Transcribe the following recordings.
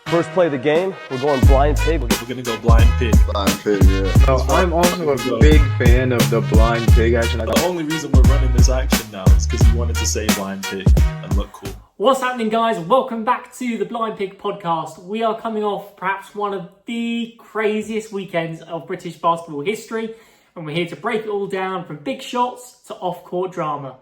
First play of the game, we're going blind pig. We're going to go blind pig. Blind pig, yeah. So I'm also a big fan of the blind pig action. The only reason we're running this action now is because he wanted to say blind pig and look cool. What's happening, guys? Welcome back to the Blind Pig podcast. We are coming off perhaps one of the craziest weekends of British basketball history, and we're here to break it all down from big shots to off-court drama.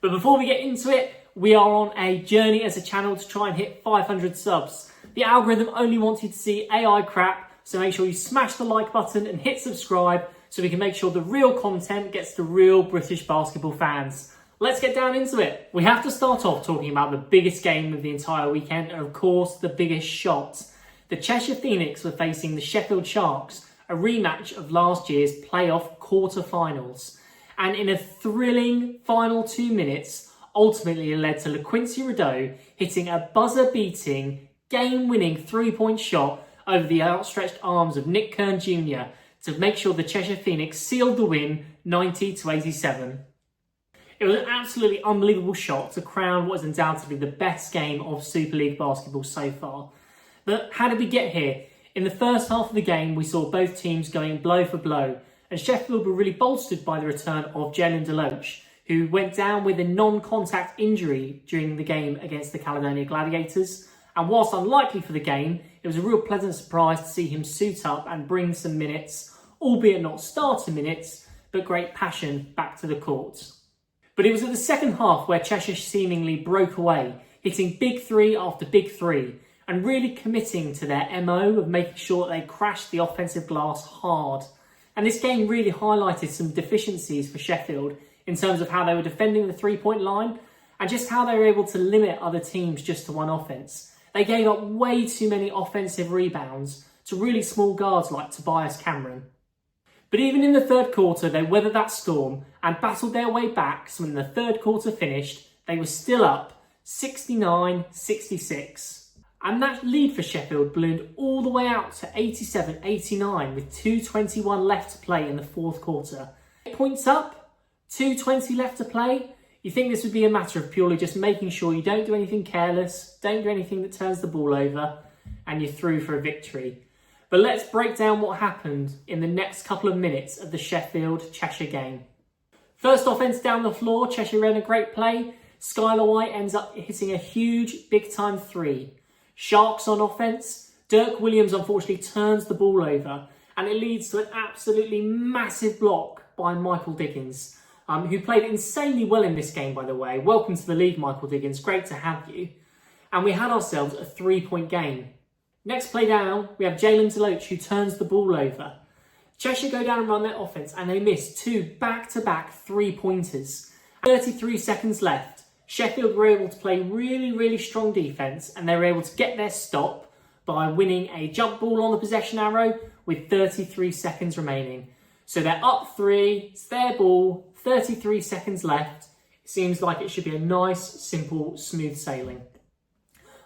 But before we get into it, we are on a journey as a channel to try and hit 500 subs. The algorithm only wants you to see AI crap, so make sure you smash the like button and hit subscribe so we can make sure the real content gets to real British basketball fans. Let's get down into it. We have to start off talking about the biggest game of the entire weekend, and of course the biggest shot. The Cheshire Phoenix were facing the Sheffield Sharks, a rematch of last year's playoff quarter-finals. And in a thrilling final 2 minutes, ultimately it led to LaQuincy Rideau hitting a buzzer-beating, game-winning three-point shot over the outstretched arms of Nick Kern Jr. to make sure the Cheshire Phoenix sealed the win 90-87. It was an absolutely unbelievable shot to crown what is undoubtedly the best game of Super League basketball so far. But how did we get here? In the first half of the game, we saw both teams going blow for blow, and Sheffield were really bolstered by the return of Jalen Deloach, who went down with a non-contact injury during the game against the Caledonia Gladiators. And whilst unlikely for the game, it was a real pleasant surprise to see him suit up and bring some minutes, albeit not starter minutes, but great passion back to the court. But it was at the second half where Cheshire seemingly broke away, hitting big three after big three, and really committing to their MO of making sure that they crashed the offensive glass hard. And this game really highlighted some deficiencies for Sheffield in terms of how they were defending the three-point line and just how they were able to limit other teams just to one offense. They gave up way too many offensive rebounds to really small guards like Tobias Cameron. But even in the third quarter, they weathered that storm and battled their way back, so when the third quarter finished, they were still up 69-66. And that lead for Sheffield ballooned all the way out to 87-89 with 2:21 left to play in the fourth quarter. 8 points up, 2:20 left to play. You think this would be a matter of purely just making sure you don't do anything careless, don't do anything that turns the ball over, and you're through for a victory. But let's break down what happened in the next couple of minutes of the Sheffield-Cheshire game. First offense down the floor, Cheshire ran a great play. Skylar White ends up hitting a huge big-time three. Sharks on offense. Dirk Williams unfortunately turns the ball over, and it leads to an absolutely massive block by Michael Diggins, who played insanely well in this game, by the way. Welcome to the league, Michael Diggins. Great to have you. And we had ourselves a three-point game. Next play down, we have Jalen Deloach, who turns the ball over. Cheshire go down and run their offense, and they miss two back-to-back three-pointers. 33 seconds left. Sheffield were able to play really strong defence, and they were able to get their stop by winning a jump ball on the possession arrow with 33 seconds remaining. So they're up three, it's their ball, 33 seconds left. It seems like it should be a nice, simple, smooth sailing.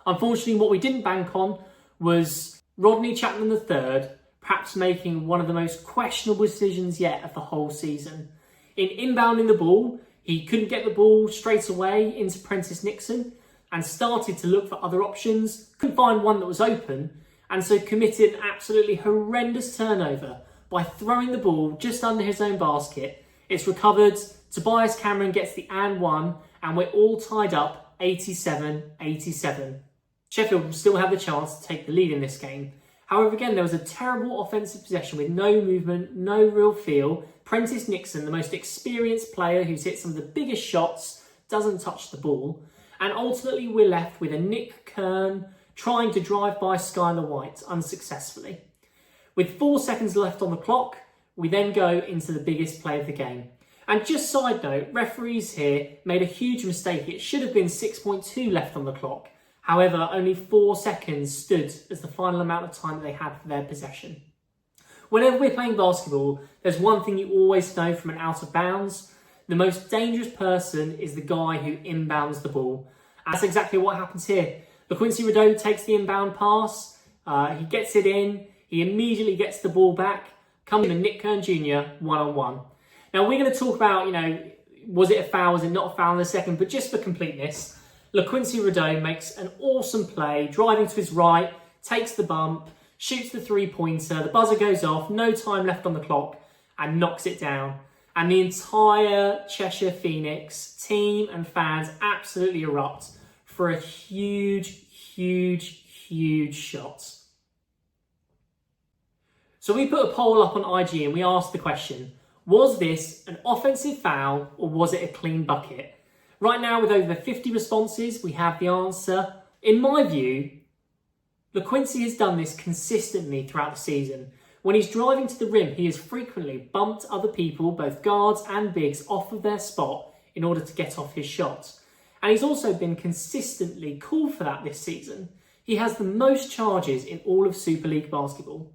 Unfortunately, what we didn't bank on was Rodney Chapman III perhaps making one of the most questionable decisions yet of the whole season. In inbounding the ball, he couldn't get the ball straight away into Prentice Nixon and started to look for other options, couldn't find one that was open, and so committed an absolutely horrendous turnover by throwing the ball just under his own basket. It's recovered, Tobias Cameron gets the and one, and we're all tied up 87-87. Sheffield will still have the chance to take the lead in this game. However, again, there was a terrible offensive possession with no movement, no real feel. Prentice Nixon, the most experienced player who's hit some of the biggest shots, doesn't touch the ball. And ultimately, we're left with a Nick Kern trying to drive by Skylar White unsuccessfully. With 4 seconds left on the clock, we then go into the biggest play of the game. And just side note, referees here made a huge mistake. It should have been 6.2 left on the clock. However, only 4 seconds stood as the final amount of time they had for their possession. Whenever we're playing basketball, there's one thing you always know from an out of bounds. The most dangerous person is the guy who inbounds the ball. That's exactly what happens here. LaQuincy Rideau takes the inbound pass. He gets it in. He immediately gets the ball back. Comes in Nick Kern Jr. one-on-one. Now, we're going to talk about, was it a foul, was it not a foul in a second, but just for completeness, LaQuincy Rideau makes an awesome play, driving to his right, takes the bump, shoots the three-pointer, the buzzer goes off, no time left on the clock, and knocks it down. And the entire Cheshire Phoenix team and fans absolutely erupt for a huge, huge, huge shot. So we put a poll up on IG and we asked the question, was this an offensive foul or was it a clean bucket? Right now, with over 50 responses, we have the answer. In my view, LaQuincy has done this consistently throughout the season. When he's driving to the rim, he has frequently bumped other people, both guards and bigs, off of their spot in order to get off his shot. And he's also been consistently called for that this season. He has the most charges in all of Super League basketball.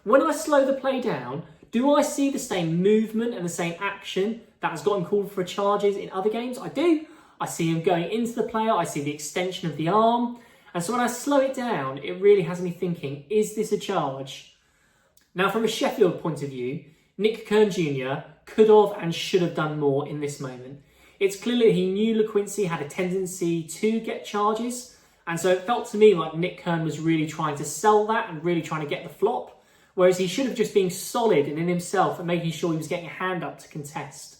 When I slow the play down, do I see the same movement and the same action that has gotten called for charges in other games? I do. I see him going into the player. I see the extension of the arm. And so when I slow it down, it really has me thinking, is this a charge? Now, from a Sheffield point of view, Nick Kern Jr. could have and should have done more in this moment. It's clear that he knew LaQuincy had a tendency to get charges. And so it felt to me like Nick Kern was really trying to sell that and really trying to get the flop. Whereas he should have just been solid and in himself and making sure he was getting a hand up to contest.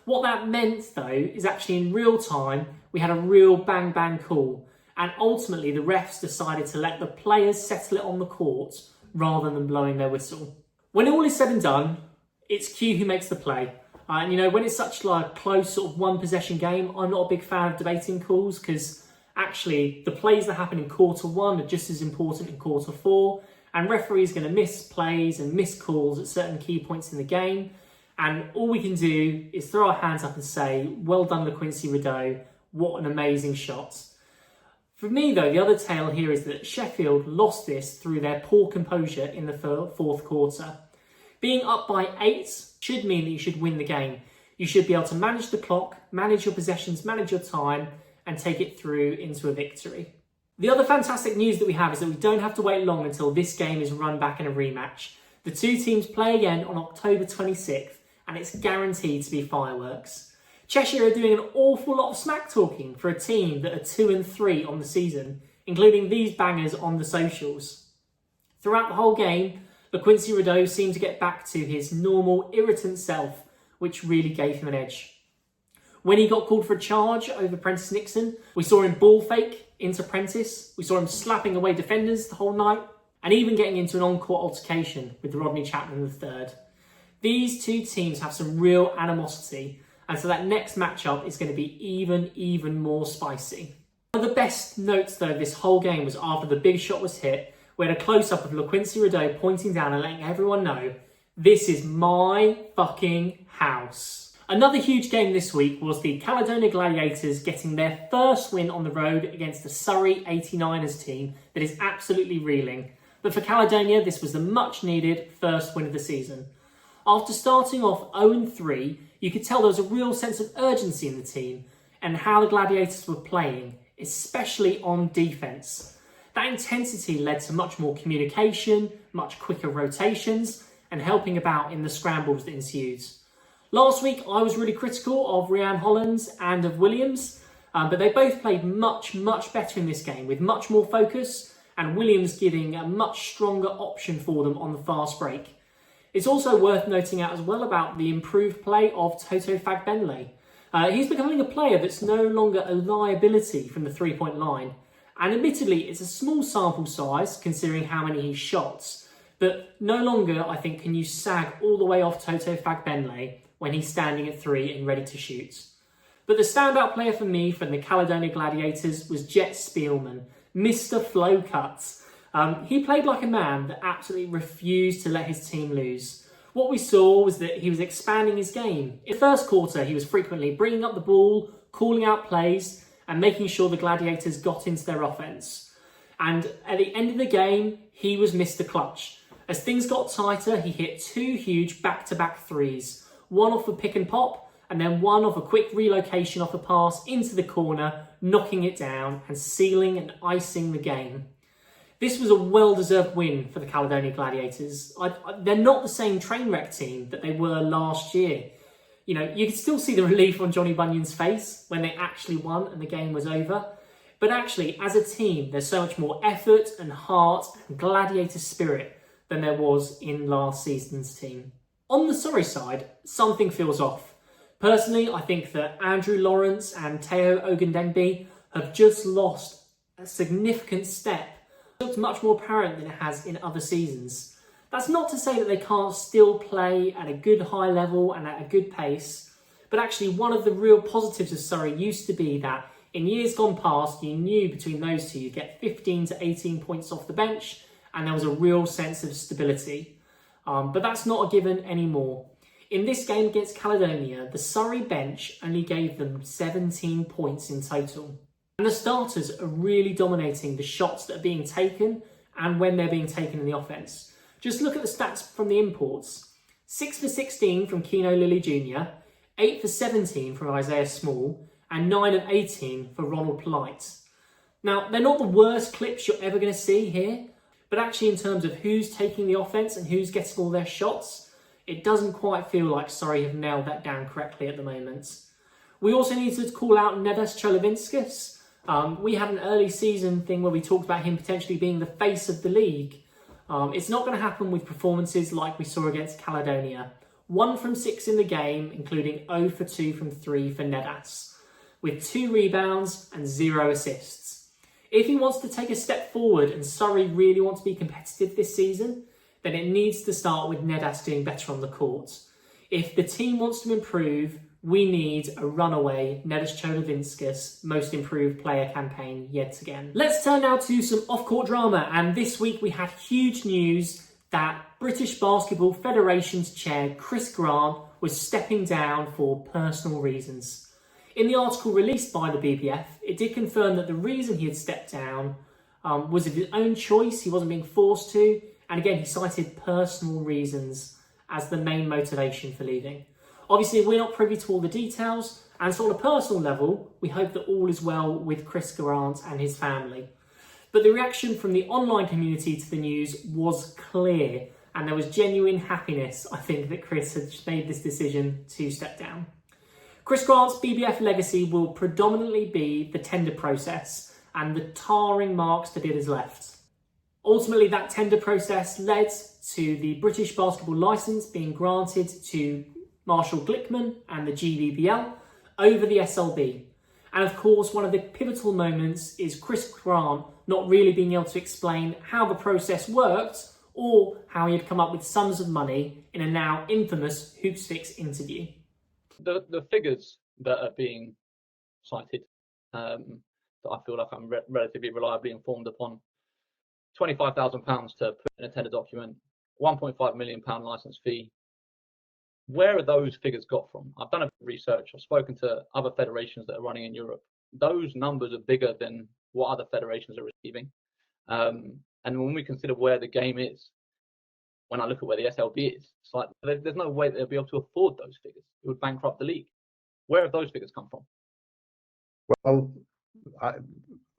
What that meant, though, is actually in real time, we had a real bang-bang call. And ultimately, the refs decided to let the players settle it on the court rather than blowing their whistle. When all is said and done, it's Q who makes the play. And, when it's such like a close sort of one-possession game, I'm not a big fan of debating calls because actually the plays that happen in quarter one are just as important in quarter four. And referees are going to miss plays and miss calls at certain key points in the game. And all we can do is throw our hands up and say, well done, LaQuincy Rideau. What an amazing shot. For me, though, the other tale here is that Sheffield lost this through their poor composure in the fourth quarter. Being up by 8 should mean that you should win the game. You should be able to manage the clock, manage your possessions, manage your time, and take it through into a victory. The other fantastic news that we have is that we don't have to wait long until this game is run back in a rematch. The two teams play again on October 26th, and it's guaranteed to be fireworks. Cheshire are doing an awful lot of smack talking for a team that are 2-3 on the season, including these bangers on the socials. Throughout the whole game, LaQuincy Rideau seemed to get back to his normal, irritant self, which really gave him an edge. When he got called for a charge over Prentice Nixon, we saw him ball fake into Prentice. We saw him slapping away defenders the whole night and even getting into an on-court altercation with Rodney Chapman III. These two teams have some real animosity, and so that next matchup is going to be even more spicy. One of the best notes, though, of this whole game was after the big shot was hit, we had a close-up of LaQuincy Rideau pointing down and letting everyone know, this is my fucking house. Another huge game this week was the Caledonia Gladiators getting their first win on the road against the Surrey 89ers team that is absolutely reeling. But for Caledonia, this was the much-needed first win of the season. After starting off 0-3, you could tell there was a real sense of urgency in the team and how the Gladiators were playing, especially on defence. That intensity led to much more communication, much quicker rotations, and helping about in the scrambles that ensued. Last week, I was really critical of Rhian Hollands and of Williams, but they both played much better in this game with much more focus and Williams giving a much stronger option for them on the fast break. It's also worth noting out as well about the improved play of Toto Fagbenle. He's becoming a player that's no longer a liability from the three-point line. And admittedly, it's a small sample size considering how many he shots, but no longer, I think, can you sag all the way off Toto Fagbenle when he's standing at 3 and ready to shoot. But the standout player for me from the Caledonia Gladiators was Jet Spielman, Mr. Flow Cuts. He played like a man that absolutely refused to let his team lose. What we saw was that he was expanding his game. In the first quarter, he was frequently bringing up the ball, calling out plays, and making sure the Gladiators got into their offense. And at the end of the game, he was Mr. Clutch. As things got tighter, he hit 2 huge back-to-back threes. One off a pick and pop, and then one off a quick relocation off a pass into the corner, knocking it down and sealing and icing the game. This was a well-deserved win for the Caledonia Gladiators. They're not the same train wreck team that they were last year. You could still see the relief on Johnny Bunyan's face when they actually won and the game was over. But actually, as a team, there's so much more effort and heart and gladiator spirit than there was in last season's team. On the Surrey side, something feels off. Personally, I think that Andrew Lawrence and Teo Ogundenbi have just lost a significant step. It looks much more apparent than it has in other seasons. That's not to say that they can't still play at a good high level and at a good pace, but actually one of the real positives of Surrey used to be that in years gone past, you knew between those two you'd get 15 to 18 points off the bench, and there was a real sense of stability. But that's not a given anymore. In this game against Caledonia, the Surrey bench only gave them 17 points in total. And the starters are really dominating the shots that are being taken and when they're being taken in the offence. Just look at the stats from the imports. 6 for 16 from Keno Lilly Jr., 8 for 17 from Isaiah Small, and 9 of 18 for Ronald Polite. Now, they're not the worst clips you're ever going to see here, but actually in terms of who's taking the offence and who's getting all their shots, it doesn't quite feel like Surrey have nailed that down correctly at the moment. We also need to call out Nedas Cholovinskas. We had an early season thing where we talked about him potentially being the face of the league. It's not going to happen with performances like we saw against Caledonia. 1 from 6 in the game, including 0 for 2 from 3 for Nedas, with 2 rebounds and 0 assists. If he wants to take a step forward and Surrey really want to be competitive this season, then it needs to start with Nedas doing better on the court. If the team wants to improve, we need a runaway Nedas Cholovinskas Most Improved Player campaign yet again. Let's turn now to some off-court drama, and this week we had huge news that British Basketball Federation's chair Chris Grant was stepping down for personal reasons. In the article released by the BBF, it did confirm that the reason he had stepped down was of his own choice, he wasn't being forced to, and again he cited personal reasons as the main motivation for leaving. Obviously we're not privy to all the details, and so on a personal level, we hope that all is well with Chris Grant and his family. But the reaction from the online community to the news was clear, and there was genuine happiness, I think, that Chris had made this decision to step down. Chris Grant's BBF legacy will predominantly be the tender process and the tarring marks that it has left. Ultimately, that tender process led to the British basketball licence being granted to Marshall Glickman and the GBBL over the SLB. And of course, one of the pivotal moments is Chris Grant not really being able to explain how the process worked or how he had come up with sums of money in a now infamous HoopsFix interview. The figures that are being cited, that I feel like I'm relatively reliably informed upon, £25,000 to put in a tender document, £1.5 million licence fee. Where are those figures got from? I've done a bit of research. I've spoken to other federations that are running in Europe. Those numbers are bigger than what other federations are receiving. And when we consider where the game is, when I look at where the SLB is, it's like there's no way they'll be able to afford those figures. It would bankrupt the league. Where have those figures come from? Well,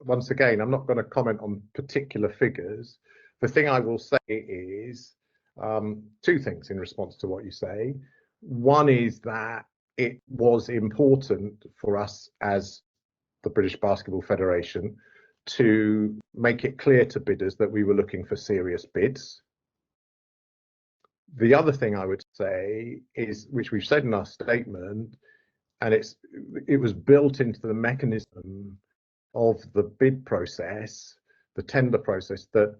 once again, I'm not going to comment on particular figures. The thing I will say is 2 things in response to what you say. One is that it was important for us as the British Basketball Federation to make it clear to bidders that we were looking for serious bids. The other thing I would say is, which we've said in our statement, and it was built into the mechanism of the bid process, the tender process, that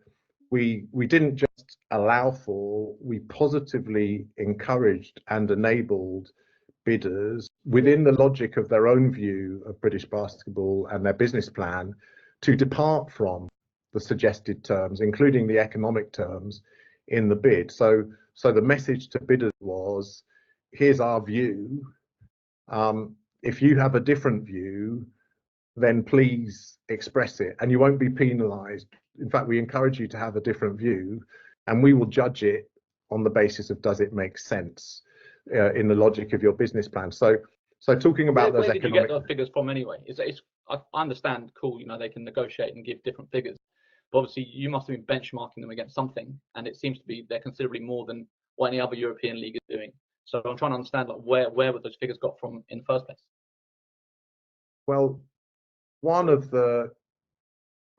we didn't just allow for, we positively encouraged and enabled bidders within the logic of their own view of British basketball and their business plan to depart from the suggested terms, including the economic terms in the bid. So the message to bidders was, here's our view. If you have a different view, then please express it and you won't be penalised. In fact, we encourage you to have a different view and we will judge it on the basis of does it make sense in the logic of your business plan. So talking about those economic... Where did you get those figures from anyway? I understand, cool, they can negotiate and give different figures. But obviously you must have been benchmarking them against something, and it seems to be they're considerably more than what any other European league is doing. So I'm trying to understand where were those figures got from in the first place? Well, one of the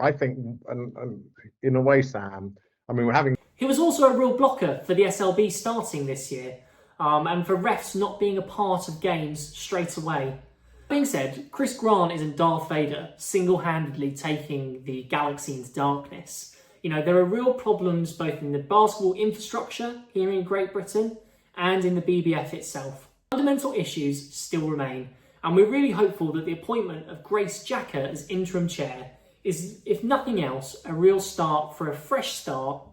I think, and in a way, Sam, I mean, we're having. He was also a real blocker for the SLB starting this year, and for refs not being a part of games straight away. That being said, Chris Grant isn't Darth Vader single-handedly taking the galaxy into darkness. You know, there are real problems both in the basketball infrastructure here in Great Britain and in the BBF itself. Fundamental issues still remain, and we're really hopeful that the appointment of Grace Jacker as interim chair is, if nothing else, a real start for a fresh start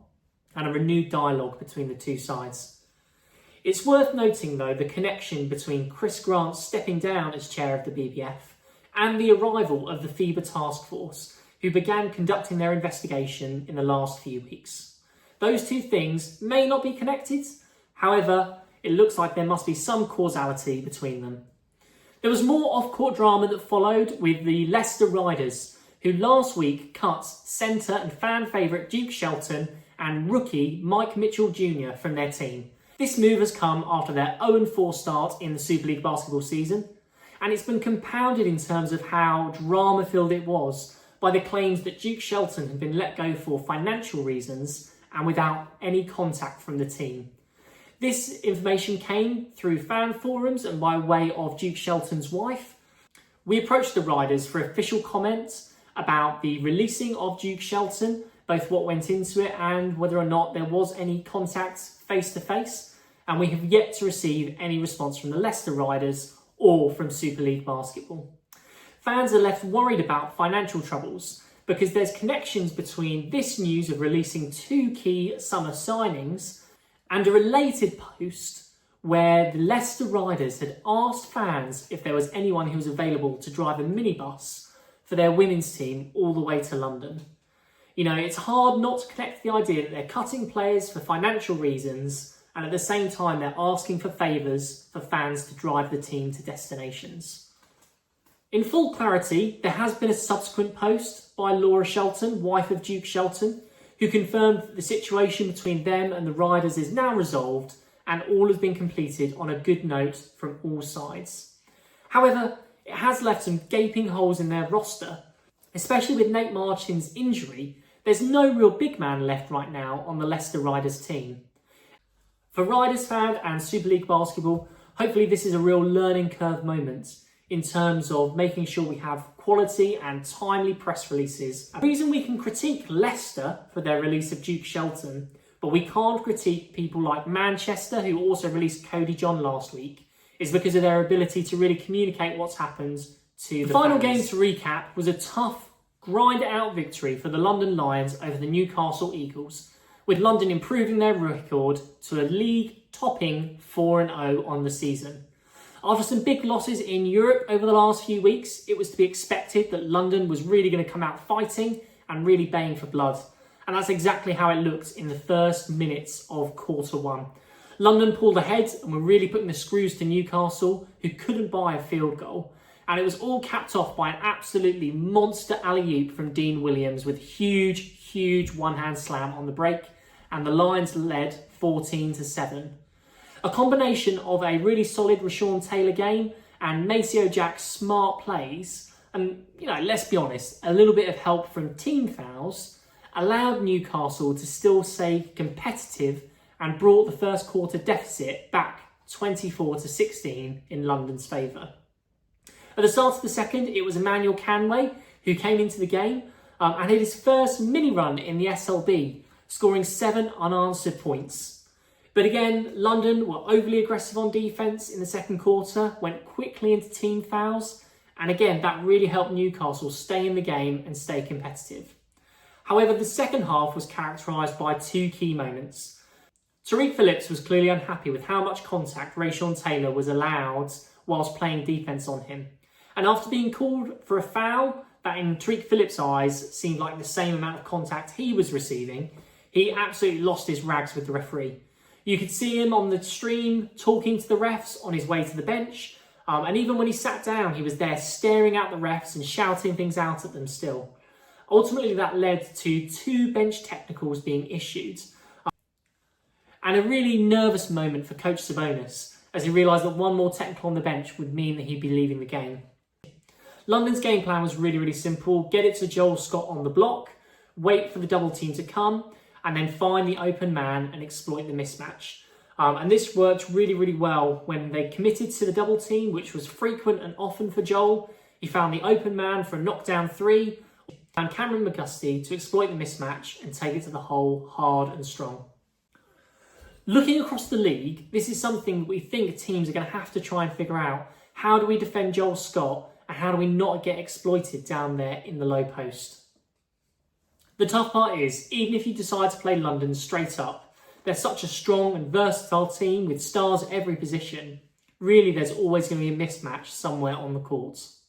and a renewed dialogue between the two sides. It's worth noting, though, the connection between Chris Grant stepping down as chair of the BBF and the arrival of the FIBA task force, who began conducting their investigation in the last few weeks. Those two things may not be connected, however, it looks like there must be some causality between them. There was more off-court drama that followed with the Leicester Riders, who last week cut centre and fan favourite Duke Shelton and rookie Mike Mitchell Jr. from their team. This move has come after their 0-4 start in the Super League basketball season, and it's been compounded in terms of how drama-filled it was by the claims that Duke Shelton had been let go for financial reasons and without any contact from the team. This information came through fan forums and by way of Duke Shelton's wife. We approached the Riders for official comments about the releasing of Duke Shelton, both what went into it and whether or not there was any contact face-to-face, and we have yet to receive any response from the Leicester Riders or from Super League basketball. Fans are left worried about financial troubles because there's connections between this news of releasing two key summer signings and a related post where the Leicester Riders had asked fans if there was anyone who was available to drive a minibus for their women's team all the way to London. You know, it's hard not to connect the idea that they're cutting players for financial reasons and at the same time they're asking for favours for fans to drive the team to destinations. In full clarity, there has been a subsequent post by Laura Shelton, wife of Duke Shelton, who confirmed that the situation between them and the Riders is now resolved and all has been completed on a good note from all sides. However, it has left some gaping holes in their roster, especially with Nate Martin's injury. There's no real big man left right now on the Leicester Riders team. For Riders fans and Super League basketball, hopefully this is a real learning curve moment in terms of making sure we have quality and timely press releases. The reason we can critique Leicester for their release of Duke Shelton, but we can't critique people like Manchester, who also released Cody John last week, is because of their ability to really communicate what's happened to the final game to recap was a tough, grind-out victory for the London Lions over the Newcastle Eagles, with London improving their record to a league-topping 4-0 on the season. After some big losses in Europe over the last few weeks, it was to be expected that London was really going to come out fighting and really baying for blood. And that's exactly how it looked in the first minutes of quarter one. London pulled ahead and were really putting the screws to Newcastle, who couldn't buy a field goal. And it was all capped off by an absolutely monster alley-oop from Dean Williams with huge one-hand slam on the break. And the Lions led 14-7. A combination of a really solid Rashawn Taylor game and Maceo Jack's smart plays, and, you know, let's be honest, a little bit of help from team fouls, allowed Newcastle to still stay competitive and brought the first quarter deficit back 24-16 in London's favour. At the start of the second, it was Emmanuel Canway who came into the game and had his first mini-run in the SLB, scoring 7 unanswered points. But again, London were overly aggressive on defence in the second quarter, went quickly into team fouls, and again, that really helped Newcastle stay in the game and stay competitive. However, the second half was characterised by 2 key moments. Tariq Phillips was clearly unhappy with how much contact Rashawn Taylor was allowed whilst playing defence on him. And after being called for a foul that in Tariq Phillips' eyes seemed like the same amount of contact he was receiving, he absolutely lost his rags with the referee. You could see him on the stream talking to the refs on his way to the bench. And even when he sat down, he was there staring at the refs and shouting things out at them still. Ultimately, that led to 2 bench technicals being issued. And a really nervous moment for Coach Sabonis, as he realised that one more technical on the bench would mean that he'd be leaving the game. London's game plan was really simple. Get it to Joel Scott on the block, wait for the double team to come, and then find the open man and exploit the mismatch. And this worked really well when they committed to the double team, which was frequent and often for Joel. He found the open man for a knockdown three, found Cameron McGusty to exploit the mismatch and take it to the hole hard and strong. Looking across the league, this is something we think teams are going to have to try and figure out. How do we defend Joel Scott and how do we not get exploited down there in the low post? The tough part is, even if you decide to play London straight up, they're such a strong and versatile team with stars at every position. Really, there's always going to be a mismatch somewhere on the courts.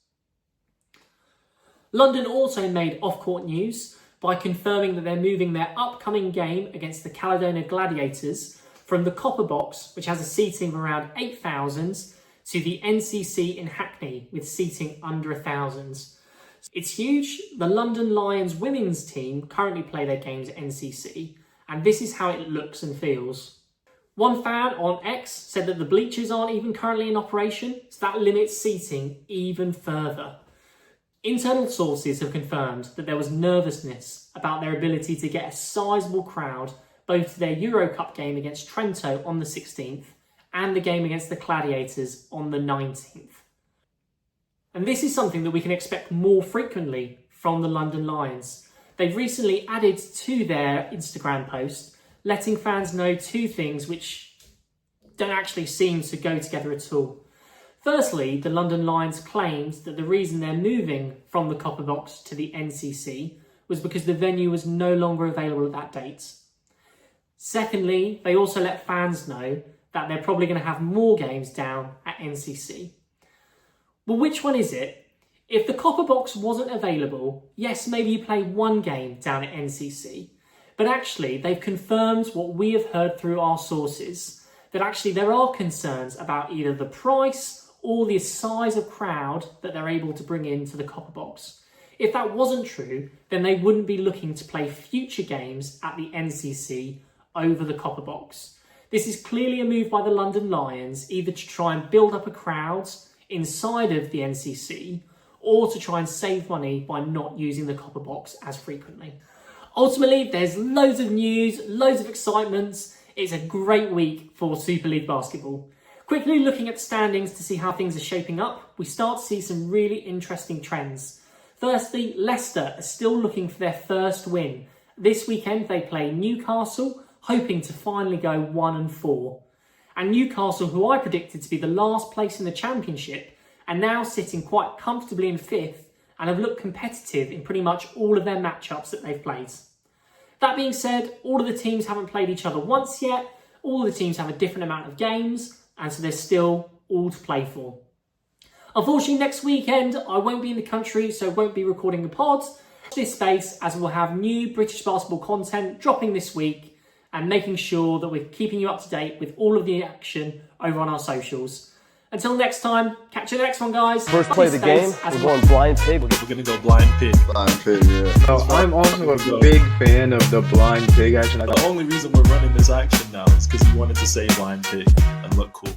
London also made off-court news by confirming that they're moving their upcoming game against the Caledonia Gladiators from the Copper Box, which has a seating of around 8,000, to the NCC in Hackney with seating under 1,000. It's huge. The London Lions women's team currently play their games at NCC, and this is how it looks and feels. One fan on X said that the bleachers aren't even currently in operation, so that limits seating even further. Internal sources have confirmed that there was nervousness about their ability to get a sizable crowd both to their Euro Cup game against Trento on the 16th and the game against the Gladiators on the 19th. And this is something that we can expect more frequently from the London Lions. They've recently added to their Instagram post, letting fans know two things which don't actually seem to go together at all. Firstly, the London Lions claimed that the reason they're moving from the Copper Box to the NCC was because the venue was no longer available at that date. Secondly, they also let fans know that they're probably going to have more games down at NCC. Well, which one is it? If the Copper Box wasn't available, yes, maybe you play one game down at NCC. But actually, they've confirmed what we have heard through our sources, that actually there are concerns about either the price or the size of crowd that they're able to bring into the Copper Box. If that wasn't true, then they wouldn't be looking to play future games at the NCC over the Copper Box. This is clearly a move by the London Lions, either to try and build up a crowd inside of the NCC or to try and save money by not using the Copper Box as frequently. Ultimately, there's loads of news, loads of excitement. It's a great week for Super League basketball. Quickly looking at the standings to see how things are shaping up, we start to see some really interesting trends. Firstly, Leicester are still looking for their first win. This weekend they play Newcastle, hoping to finally go 1-4. And Newcastle, who I predicted to be the last place in the Championship, are now sitting quite comfortably in 5th and have looked competitive in pretty much all of their matchups that they've played. That being said, all of the teams haven't played each other once yet. All of the teams have a different amount of games, and so there's still all to play for. Unfortunately, next weekend, I won't be in the country, so I won't be recording the pod. Watch this space, as we'll have new British basketball content dropping this week and making sure that we're keeping you up to date with all of the action over on our socials. Until next time, catch you in the next one, guys. First play of the game, we're going blind pig. We're going to go blind pig. Blind pig, yeah. So I'm also a big fan of the blind pig action. The only reason we're running this action now is because he wanted to say blind pig and look cool.